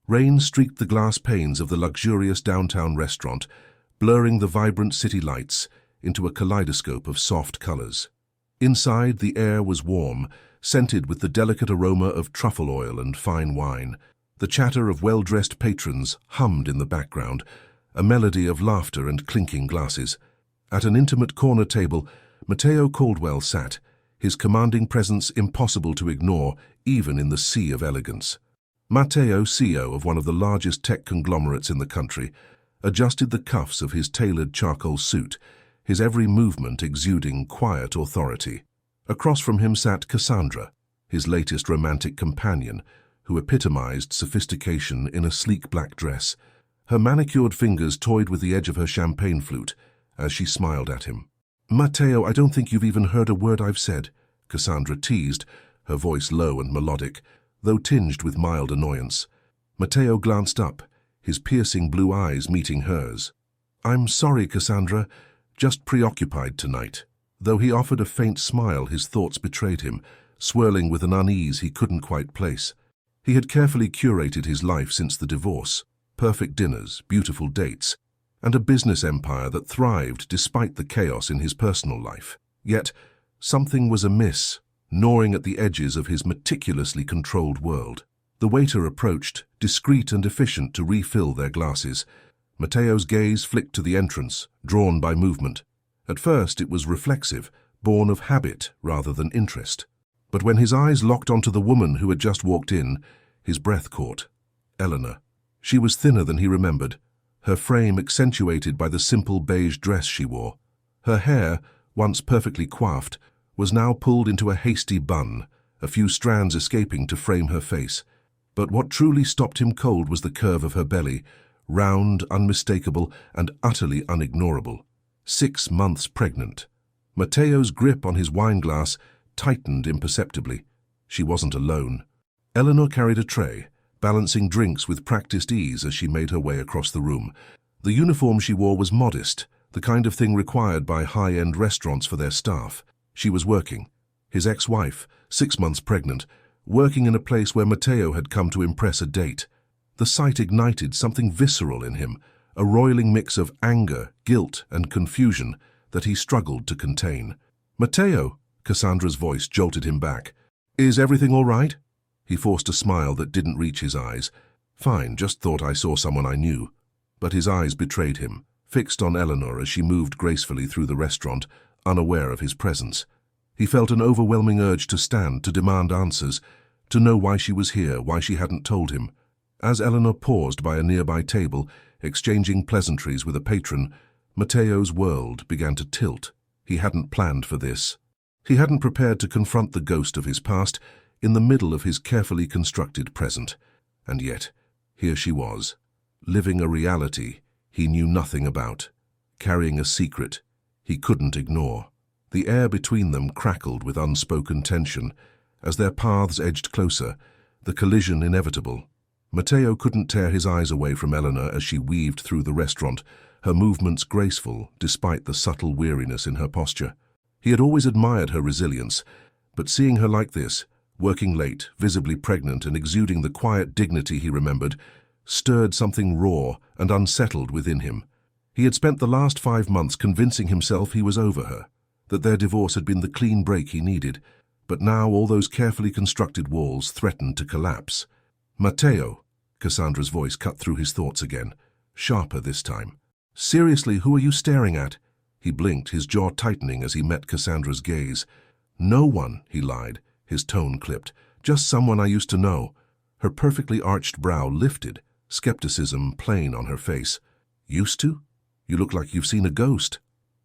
Rain streaked the glass panes of the luxurious downtown restaurant, blurring the vibrant city lights into a kaleidoscope of soft colors. Inside, the air was warm, scented with the delicate aroma of truffle oil and fine wine. The chatter of well-dressed patrons hummed in the background, a melody of laughter and clinking glasses. At an intimate corner table, Matteo Caldwell sat, his commanding presence impossible to ignore even in the sea of elegance. Matteo, CEO of one of the largest tech conglomerates in the country, adjusted the cuffs of his tailored charcoal suit, his every movement exuding quiet authority. Across from him sat Cassandra, his latest romantic companion, who epitomized sophistication in a sleek black dress. Her manicured fingers toyed with the edge of her champagne flute as she smiled at him. "Matteo, I don't think you've even heard a word I've said," Cassandra teased, her voice low and melodic, though tinged with mild annoyance. Matteo glanced up, his piercing blue eyes meeting hers. "I'm sorry, Cassandra, just preoccupied tonight." Though he offered a faint smile, his thoughts betrayed him, swirling with an unease he couldn't quite place. He had carefully curated his life since the divorce. Perfect dinners, beautiful dates, and a business empire that thrived despite the chaos in his personal life. Yet, something was amiss, gnawing at the edges of his meticulously controlled world. The waiter approached, discreet and efficient, to refill their glasses. Matteo's gaze flicked to the entrance, drawn by movement. At first it was reflexive, born of habit rather than interest. But when his eyes locked onto the woman who had just walked in, his breath caught. Eleanor. She was thinner than he remembered, her frame accentuated by the simple beige dress she wore. Her hair, once perfectly coiffed, was now pulled into a hasty bun, a few strands escaping to frame her face. But what truly stopped him cold was the curve of her belly, round, unmistakable, and utterly unignorable. 6 months pregnant. Matteo's grip on his wineglass tightened imperceptibly. She wasn't alone. Eleanor carried a tray, balancing drinks with practiced ease as she made her way across the room. The uniform she wore was modest, the kind of thing required by high-end restaurants for their staff. She was working. His ex-wife, 6 months pregnant, working in a place where Matteo had come to impress a date. The sight ignited something visceral in him, a roiling mix of anger, guilt, and confusion that he struggled to contain. "Matteo," Cassandra's voice jolted him back. "Is everything all right?" He forced a smile that didn't reach his eyes. "Fine, just thought I saw someone I knew." But his eyes betrayed him, fixed on Eleanor as she moved gracefully through the restaurant, unaware of his presence. He felt an overwhelming urge to stand, to demand answers, to know why she was here, why she hadn't told him. As Eleanor paused by a nearby table, exchanging pleasantries with a patron, Matteo's world began to tilt. He hadn't planned for this. He hadn't prepared to confront the ghost of his past in the middle of his carefully constructed present. And yet, here she was, living a reality he knew nothing about, carrying a secret he couldn't ignore. The air between them crackled with unspoken tension. As their paths edged closer, the collision inevitable. Matteo couldn't tear his eyes away from Eleanor as she weaved through the restaurant, her movements graceful despite the subtle weariness in her posture. He had always admired her resilience, but seeing her like this, working late, visibly pregnant and exuding the quiet dignity he remembered, stirred something raw and unsettled within him. He had spent the last 5 months convincing himself he was over her, that their divorce had been the clean break he needed, but now all those carefully constructed walls threatened to collapse. "Matteo," Cassandra's voice cut through his thoughts again, sharper this time. "Seriously, who are you staring at?" He blinked, his jaw tightening as he met Cassandra's gaze. "No one," he lied, his tone clipped. "Just someone I used to know." Her perfectly arched brow lifted, skepticism plain on her face. "Used to? You look like you've seen a ghost."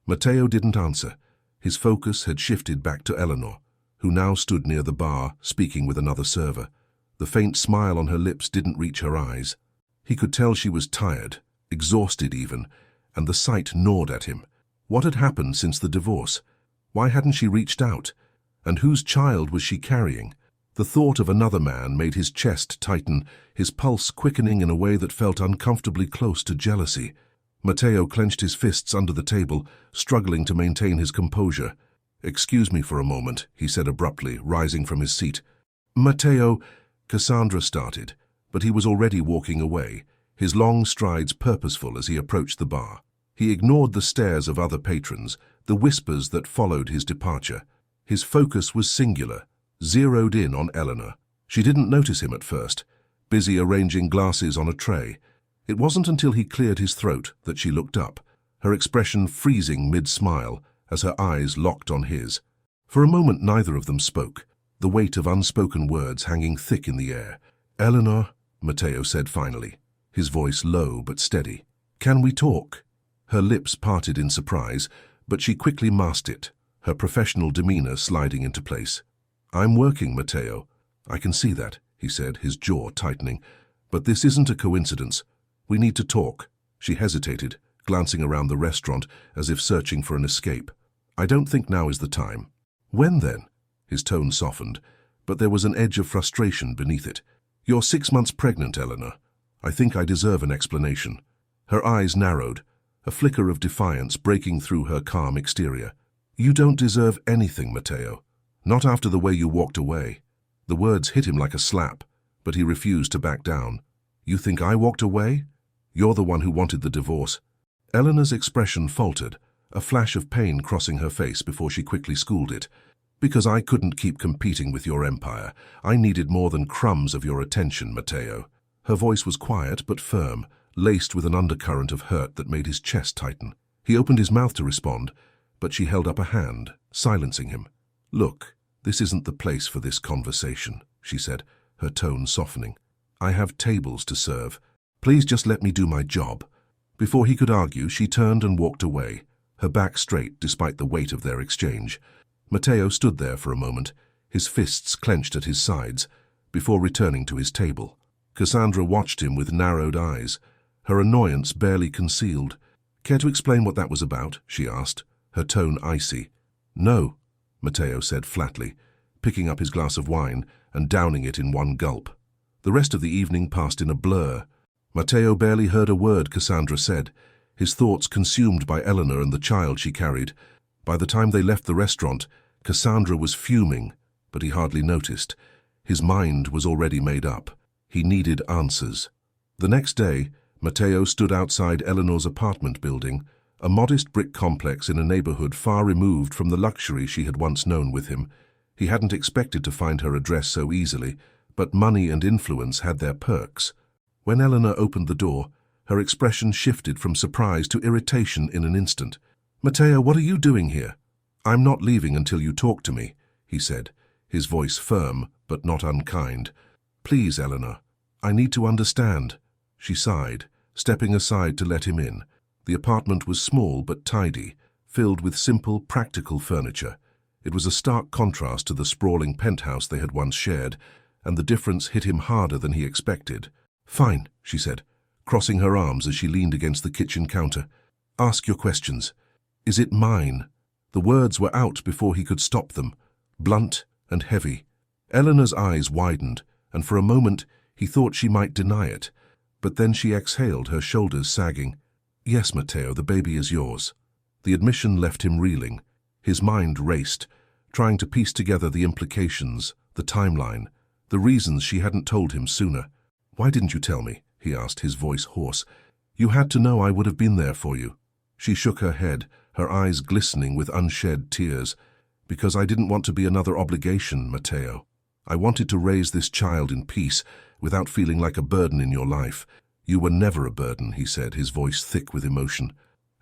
Matteo didn't answer. His focus had shifted back to Eleanor, who now stood near the bar, speaking with another server. The faint smile on her lips didn't reach her eyes. He could tell she was tired, exhausted even, and the sight gnawed at him. What had happened since the divorce? Why hadn't she reached out? And whose child was she carrying? The thought of another man made his chest tighten, his pulse quickening in a way that felt uncomfortably close to jealousy. Matteo clenched his fists under the table, struggling to maintain his composure. "Excuse me for a moment," he said abruptly, rising from his seat. "Matteo," Cassandra started, but he was already walking away, his long strides purposeful as he approached the bar. He ignored the stares of other patrons, the whispers that followed his departure. His focus was singular, zeroed in on Eleanor. She didn't notice him at first, busy arranging glasses on a tray. It wasn't until he cleared his throat that she looked up, her expression freezing mid-smile as her eyes locked on his. For a moment neither of them spoke, the weight of unspoken words hanging thick in the air. "Eleanor," Matteo said finally, his voice low but steady. "Can we talk?" Her lips parted in surprise, but she quickly masked it, her professional demeanor sliding into place. "I'm working, Matteo. I can see that," he said, his jaw tightening. "But this isn't a coincidence. We need to talk." She hesitated, glancing around the restaurant as if searching for an escape. "I don't think now is the time." "When then?" His tone softened, but there was an edge of frustration beneath it. "You're 6 months pregnant, Eleanor. I think I deserve an explanation." Her eyes narrowed, a flicker of defiance breaking through her calm exterior. "You don't deserve anything, Matteo. Not after the way you walked away." The words hit him like a slap, but he refused to back down. "You think I walked away? You're the one who wanted the divorce." Eleanor's expression faltered, a flash of pain crossing her face before she quickly schooled it. "Because I couldn't keep competing with your empire. I needed more than crumbs of your attention, Matteo." Her voice was quiet but firm, laced with an undercurrent of hurt that made his chest tighten. He opened his mouth to respond, but she held up a hand, silencing him. "Look, this isn't the place for this conversation," she said, her tone softening. "I have tables to serve. Please just let me do my job." Before he could argue, she turned and walked away, her back straight despite the weight of their exchange. Matteo stood there for a moment, his fists clenched at his sides, before returning to his table. Cassandra watched him with narrowed eyes, her annoyance barely concealed. "Care to explain what that was about?" she asked, her tone icy. "No," Matteo said flatly, picking up his glass of wine and downing it in one gulp. The rest of the evening passed in a blur. Matteo barely heard a word Cassandra said, his thoughts consumed by Eleanor and the child she carried. By the time they left the restaurant, Cassandra was fuming, but he hardly noticed. His mind was already made up. He needed answers. The next day, Matteo stood outside Eleanor's apartment building, a modest brick complex in a neighborhood far removed from the luxury she had once known with him. He hadn't expected to find her address so easily, but money and influence had their perks. When Eleanor opened the door, her expression shifted from surprise to irritation in an instant. "Matteo, what are you doing here?" "I'm not leaving until you talk to me," he said, his voice firm but not unkind. "Please, Eleanor, I need to understand." She sighed, stepping aside to let him in. The apartment was small but tidy, filled with simple, practical furniture. It was a stark contrast to the sprawling penthouse they had once shared, and the difference hit him harder than he expected. "Fine," she said, crossing her arms as she leaned against the kitchen counter. "Ask your questions. Is it mine?" The words were out before he could stop them, blunt and heavy. Eleanor's eyes widened, and for a moment he thought she might deny it. But then she exhaled, her shoulders sagging. "Yes, Matteo, the baby is yours." The admission left him reeling. His mind raced, trying to piece together the implications, the timeline, the reasons she hadn't told him sooner. "Why didn't you tell me?" he asked, his voice hoarse. "You had to know I would have been there for you." She shook her head, her eyes glistening with unshed tears. "Because I didn't want to be another obligation, Matteo. I wanted to raise this child in peace, without feeling like a burden in your life." "You were never a burden," he said, his voice thick with emotion.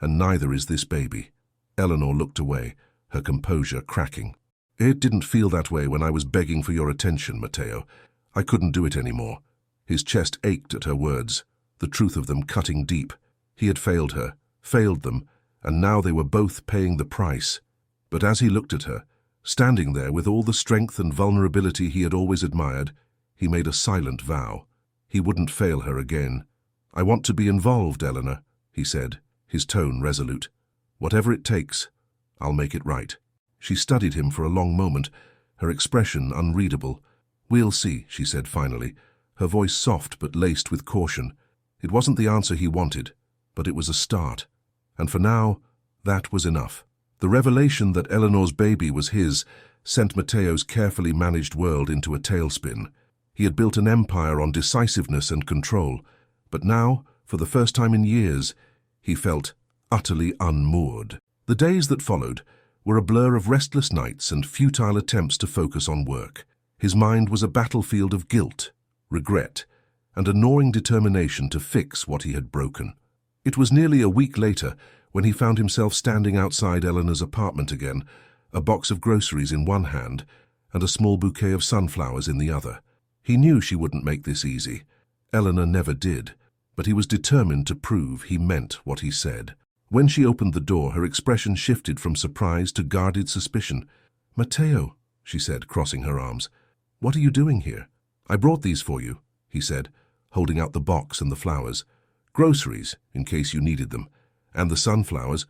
"And neither is this baby." Eleanor looked away, her composure cracking. "It didn't feel that way when I was begging for your attention, Matteo. I couldn't do it anymore." His chest ached at her words, the truth of them cutting deep. He had failed her, failed them, and now they were both paying the price. But as he looked at her, standing there with all the strength and vulnerability he had always admired, he made a silent vow. He wouldn't fail her again. "I want to be involved, Eleanor," he said, his tone resolute. "Whatever it takes, I'll make it right." She studied him for a long moment, her expression unreadable. "We'll see," she said finally, her voice soft but laced with caution. It wasn't the answer he wanted, but it was a start. And for now, that was enough. The revelation that Eleanor's baby was his sent Matteo's carefully managed world into a tailspin. He had built an empire on decisiveness and control, but now, for the first time in years, he felt utterly unmoored. The days that followed were a blur of restless nights and futile attempts to focus on work. His mind was a battlefield of guilt, regret, and a gnawing determination to fix what he had broken. It was nearly a week later when he found himself standing outside Eleanor's apartment again, a box of groceries in one hand and a small bouquet of sunflowers in the other. He knew she wouldn't make this easy. Eleanor never did, but he was determined to prove he meant what he said. When she opened the door, her expression shifted from surprise to guarded suspicion. "Matteo," she said, crossing her arms, "what are you doing here?" "I brought these for you," he said, holding out the box and the flowers. "Groceries, in case you needed them. And the sunflowers,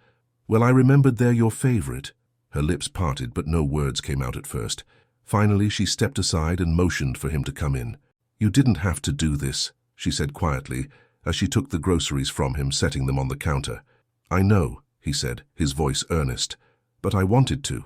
well, I remembered they're your favorite." Her lips parted, but no words came out at first. Finally, she stepped aside and motioned for him to come in. "You didn't have to do this," she said quietly, as she took the groceries from him, setting them on the counter. "I know," he said, his voice earnest, "but I wanted to.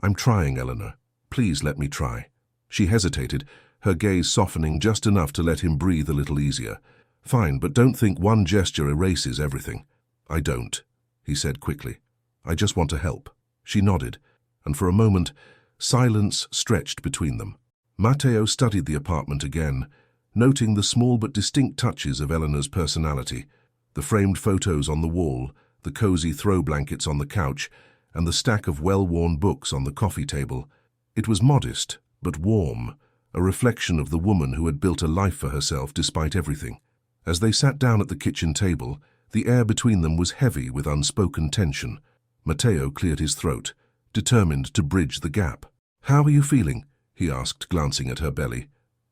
I'm trying, Eleanor. Please let me try." She hesitated, her gaze softening just enough to let him breathe a little easier. "Fine, but don't think one gesture erases everything." "I don't," he said quickly. "I just want to help." She nodded, and for a moment, silence stretched between them. Matteo studied the apartment again, noting the small but distinct touches of Eleanor's personality, the framed photos on the wall, the cozy throw blankets on the couch, and the stack of well-worn books on the coffee table. It was modest, but warm, a reflection of the woman who had built a life for herself despite everything. As they sat down at the kitchen table, the air between them was heavy with unspoken tension. Matteo cleared his throat, determined to bridge the gap. "How are you feeling?" he asked, glancing at her belly.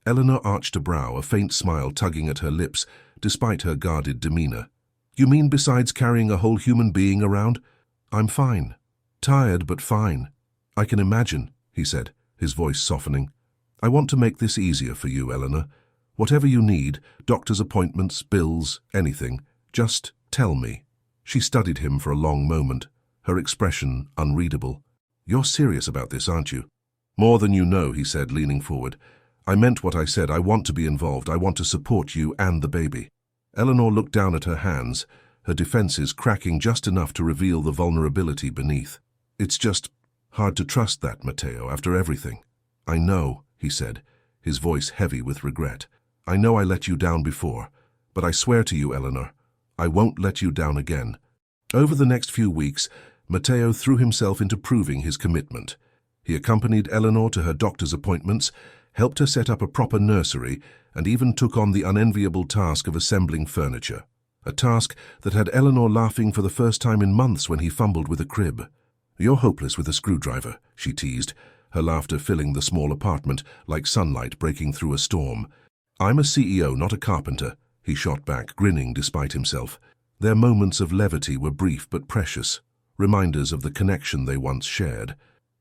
Eleanor arched a brow, a faint smile tugging at her lips, despite her guarded demeanor. "You mean besides carrying a whole human being around?" "I'm fine. Tired, but fine." "I can imagine," he said, his voice softening. "I want to make this easier for you, Eleanor. Whatever you need, doctor's appointments, bills, anything, just tell me." She studied him for a long moment, her expression unreadable. "You're serious about this, aren't you?" "More than you know," he said, leaning forward. "I meant what I said. I want to be involved. I want to support you and the baby." Eleanor looked down at her hands, her defenses cracking just enough to reveal the vulnerability beneath. "It's just hard to trust that, Matteo, after everything." "I know," he said, his voice heavy with regret. "I know I let you down before, but I swear to you, Eleanor, I won't let you down again." Over the next few weeks, Matteo threw himself into proving his commitment. He accompanied Eleanor to her doctor's appointments, helped her set up a proper nursery, and even took on the unenviable task of assembling furniture. A task that had Eleanor laughing for the first time in months when he fumbled with a crib. "You're hopeless with a screwdriver," she teased, her laughter filling the small apartment like sunlight breaking through a storm. "I'm a CEO, not a carpenter," he shot back, grinning despite himself. Their moments of levity were brief but precious, reminders of the connection they once shared.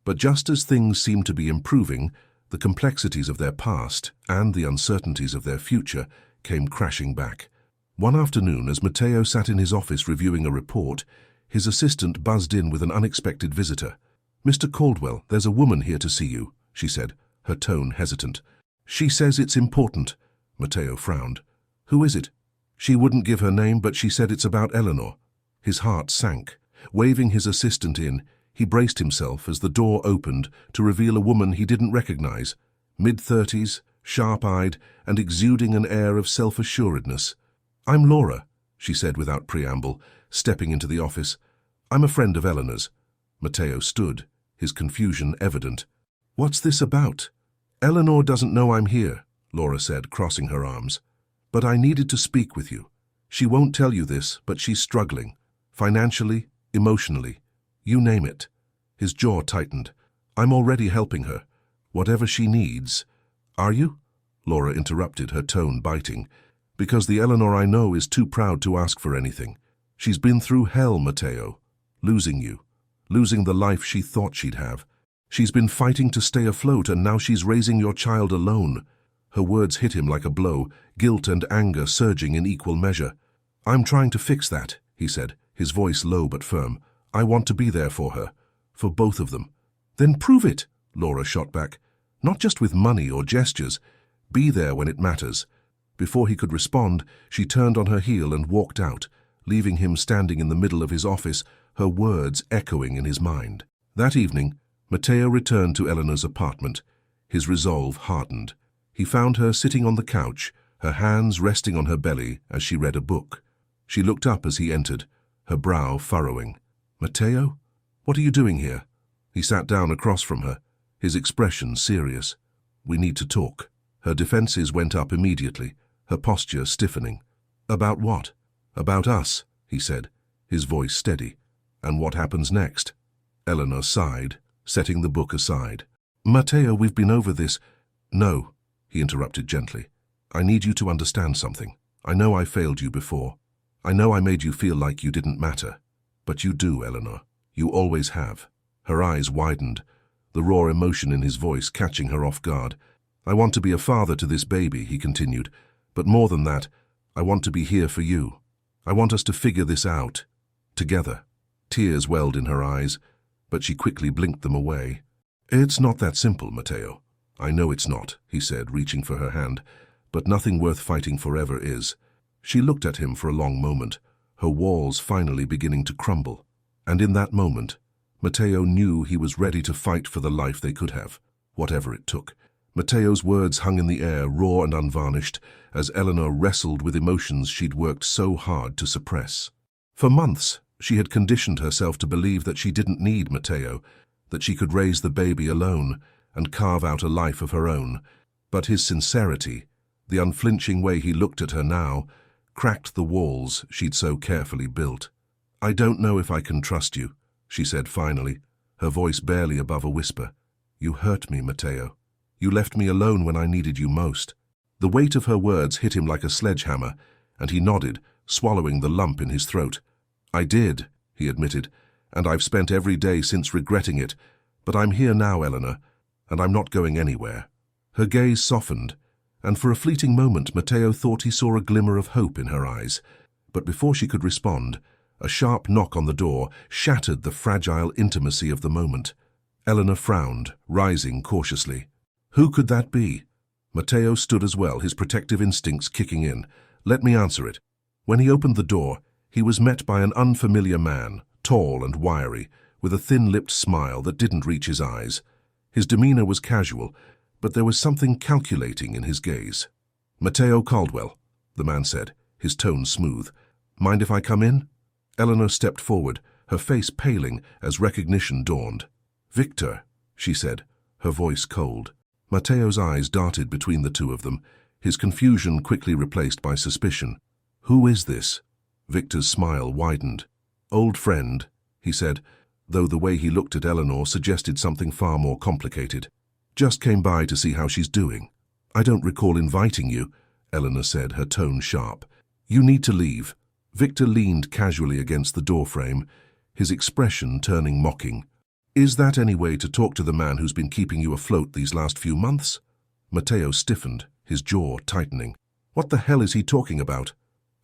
But just as things seemed to be improving, the complexities of their past and the uncertainties of their future came crashing back. One afternoon, as Matteo sat in his office reviewing a report, his assistant buzzed in with an unexpected visitor. "Mr. Caldwell, there's a woman here to see you," she said, her tone hesitant. "She says it's important." Matteo frowned. "Who is it?" "She wouldn't give her name, but she said it's about Eleanor." His heart sank. Waving his assistant in, he braced himself as the door opened to reveal a woman he didn't recognize, mid-30s, sharp-eyed, and exuding an air of self-assuredness. "I'm Laura," she said without preamble, stepping into the office. "I'm a friend of Eleanor's." Matteo stood, his confusion evident. "What's this about?" "Eleanor doesn't know I'm here," Laura said, crossing her arms. "But I needed to speak with you. She won't tell you this, but she's struggling. Financially, emotionally. You name it." His jaw tightened. "I'm already helping her. Whatever she needs." "Are you?" Laura interrupted, her tone biting. "Because the Eleanor I know is too proud to ask for anything. She's been through hell, Matteo. Losing you. Losing the life she thought she'd have. She's been fighting to stay afloat, and now she's raising your child alone." Her words hit him like a blow, guilt and anger surging in equal measure. "I'm trying to fix that," he said, his voice low but firm. "I want to be there for her. For both of them." "Then prove it," Laura shot back. "Not just with money or gestures. Be there when it matters. Before he could respond, she turned on her heel and walked out, leaving him standing in the middle of his office, her words echoing in his mind. That evening, Matteo returned to Eleanor's apartment. His resolve hardened. He found her sitting on the couch, her hands resting on her belly as she read a book. She looked up as he entered, her brow furrowing. "Matteo? What are you doing here?" He sat down across from her, his expression serious. "We need to talk." Her defenses went up immediately, her posture stiffening. "About what?" "About us," he said, his voice steady. "And what happens next?" Eleanor sighed, setting the book aside. "Matteo, we've been over this." "No," he interrupted gently. "I need you to understand something. I know I failed you before. I know I made you feel like you didn't matter. But you do, Eleanor. You always have." Her eyes widened, the raw emotion in his voice catching her off guard. "I want to be a father to this baby," he continued. "But more than that, I want to be here for you. I want us to figure this out. Together." Tears welled in her eyes, but she quickly blinked them away. "It's not that simple, Matteo." "I know it's not," he said, reaching for her hand. "But nothing worth fighting forever is." She looked at him for a long moment, her walls finally beginning to crumble. And in that moment, Matteo knew he was ready to fight for the life they could have, whatever it took. Matteo's words hung in the air, raw and unvarnished, as Eleanor wrestled with emotions she'd worked so hard to suppress. For months, she had conditioned herself to believe that she didn't need Matteo, that she could raise the baby alone and carve out a life of her own. But his sincerity, the unflinching way he looked at her now, cracked the walls she'd so carefully built. "I don't know if I can trust you," she said finally, her voice barely above a whisper. "You hurt me, Matteo. You left me alone when I needed you most." The weight of her words hit him like a sledgehammer, and he nodded, swallowing the lump in his throat. "I did," he admitted, "and I've spent every day since regretting it. But I'm here now, Eleanor, and I'm not going anywhere." Her gaze softened, and for a fleeting moment Matteo thought he saw a glimmer of hope in her eyes. But before she could respond, a sharp knock on the door shattered the fragile intimacy of the moment. Eleanor frowned, rising cautiously. Who could that be? Matteo stood as well, his protective instincts kicking in. "Let me answer it." When he opened the door, he was met by an unfamiliar man, tall and wiry, with a thin-lipped smile that didn't reach his eyes. His demeanor was casual, but there was something calculating in his gaze. "Matteo Caldwell," the man said, his tone smooth. "Mind if I come in?" Eleanor stepped forward, her face paling as recognition dawned. "Victor," she said, her voice cold. Matteo's eyes darted between the two of them, his confusion quickly replaced by suspicion. "Who is this?" Victor's smile widened. "Old friend," he said, though the way he looked at Eleanor suggested something far more complicated. "Just came by to see how she's doing." "I don't recall inviting you," Eleanor said, her tone sharp. "You need to leave." Victor leaned casually against the doorframe, his expression turning mocking. "Is that any way to talk to the man who's been keeping you afloat these last few months?" Matteo stiffened, his jaw tightening. "What the hell is he talking about?"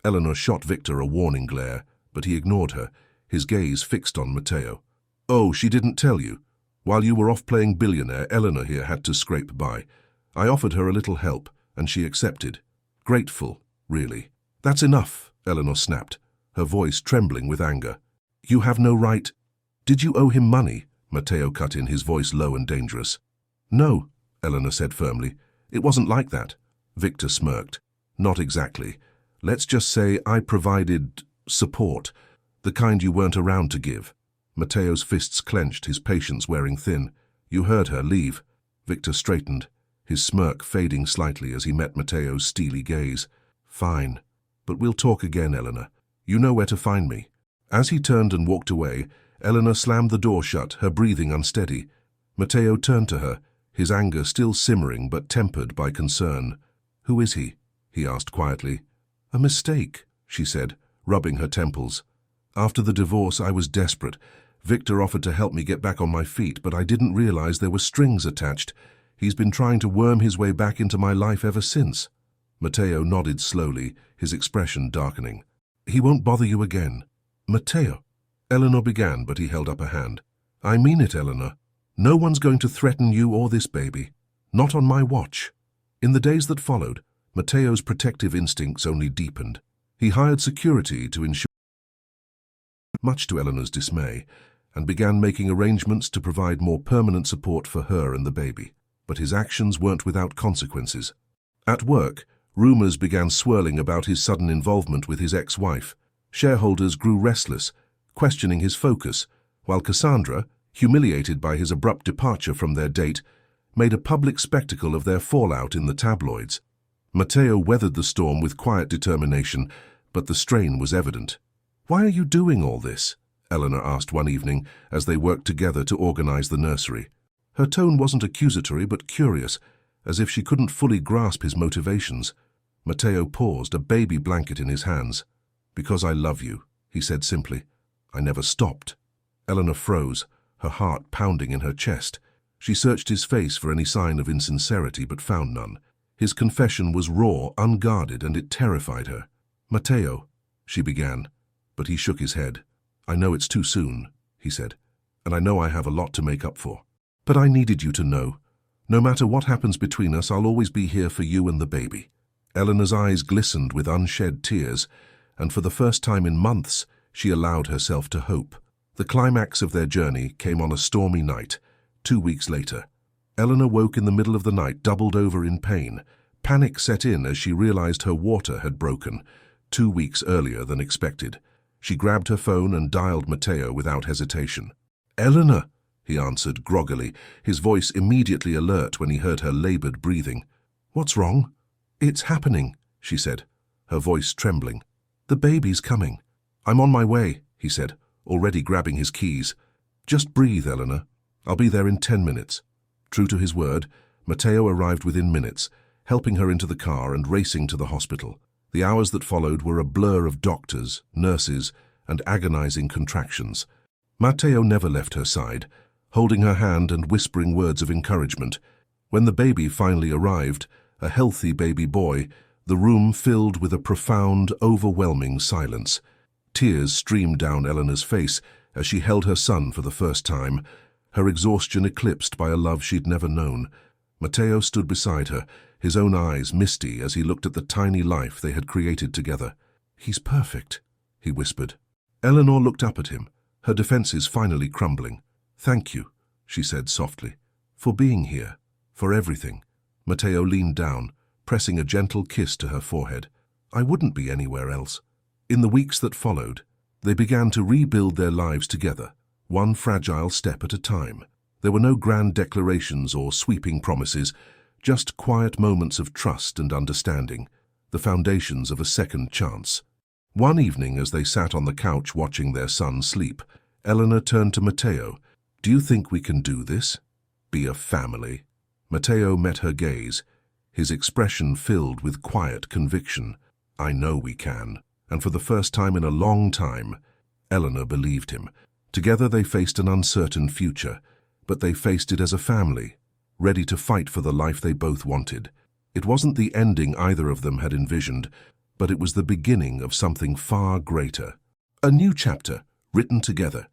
Eleanor shot Victor a warning glare, but he ignored her, his gaze fixed on Matteo. "Oh, she didn't tell you? While you were off playing Billionaire, Eleanor here had to scrape by. I offered her a little help, and she accepted. Grateful, really." "That's enough," Eleanor snapped, her voice trembling with anger. "You have no right—" "Did you owe him money?" Matteo cut in, his voice low and dangerous. "No," Eleanor said firmly. "It wasn't like that." Victor smirked. "Not exactly. Let's just say I provided support, the kind you weren't around to give." Matteo's fists clenched, his patience wearing thin. "You heard her. Leave." Victor straightened, his smirk fading slightly as he met Matteo's steely gaze. "Fine. But we'll talk again, Eleanor. You know where to find me." As he turned and walked away, Eleanor slammed the door shut, her breathing unsteady. Matteo turned to her, his anger still simmering but tempered by concern. "Who is he?" he asked quietly. "A mistake," she said, rubbing her temples. "After the divorce, I was desperate. Victor offered to help me get back on my feet, but I didn't realize there were strings attached. He's been trying to worm his way back into my life ever since." Matteo nodded slowly, his expression darkening. "He won't bother you again." "Matteo," Eleanor began, but he held up a hand. "I mean it, Eleanor. No one's going to threaten you or this baby. Not on my watch." In the days that followed, Matteo's protective instincts only deepened. He hired security to ensure, much to Eleanor's dismay, and began making arrangements to provide more permanent support for her and the baby. But his actions weren't without consequences. At work, rumors began swirling about his sudden involvement with his ex-wife. Shareholders grew restless, questioning his focus, while Cassandra, humiliated by his abrupt departure from their date, made a public spectacle of their fallout in the tabloids. Matteo weathered the storm with quiet determination, but the strain was evident. "Why are you doing all this?" Eleanor asked one evening as they worked together to organize the nursery. Her tone wasn't accusatory but curious, as if she couldn't fully grasp his motivations. Matteo paused, a baby blanket in his hands. "Because I love you," he said simply. "I never stopped." Eleanor froze, her heart pounding in her chest. She searched his face for any sign of insincerity but found none. His confession was raw, unguarded, and it terrified her. "Matteo," she began, but he shook his head. "I know it's too soon," he said, "and I know I have a lot to make up for. But I needed you to know. No matter what happens between us, I'll always be here for you and the baby." Eleanor's eyes glistened with unshed tears, and for the first time in months, she allowed herself to hope. The climax of their journey came on a stormy night, 2 weeks later. Eleanor woke in the middle of the night, doubled over in pain. Panic set in as she realized her water had broken, 2 weeks earlier than expected. She grabbed her phone and dialed Matteo without hesitation. "Eleanor," he answered groggily, his voice immediately alert when he heard her labored breathing. "What's wrong?" "It's happening," she said, her voice trembling. "The baby's coming." "I'm on my way," he said, already grabbing his keys. "Just breathe, Eleanor. I'll be there in 10 minutes. True to his word, Matteo arrived within minutes, helping her into the car and racing to the hospital. The hours that followed were a blur of doctors, nurses, and agonizing contractions. Matteo never left her side, holding her hand and whispering words of encouragement. When the baby finally arrived, a healthy baby boy, the room filled with a profound, overwhelming silence. Tears streamed down Eleanor's face as she held her son for the first time, her exhaustion eclipsed by a love she'd never known. Matteo stood beside her, his own eyes misty as he looked at the tiny life they had created together. "He's perfect," he whispered. Eleanor looked up at him, her defenses finally crumbling. "Thank you," she said softly, "for being here, for everything." Matteo leaned down, pressing a gentle kiss to her forehead. "I wouldn't be anywhere else." In the weeks that followed, they began to rebuild their lives together, one fragile step at a time. There were no grand declarations or sweeping promises, just quiet moments of trust and understanding, the foundations of a second chance. One evening, as they sat on the couch watching their son sleep, Eleanor turned to Matteo. "Do you think we can do this? Be a family?" Matteo met her gaze, his expression filled with quiet conviction. "I know we can." And for the first time in a long time, Eleanor believed him. Together they faced an uncertain future, but they faced it as a family, ready to fight for the life they both wanted. It wasn't the ending either of them had envisioned, but it was the beginning of something far greater. A new chapter, written together,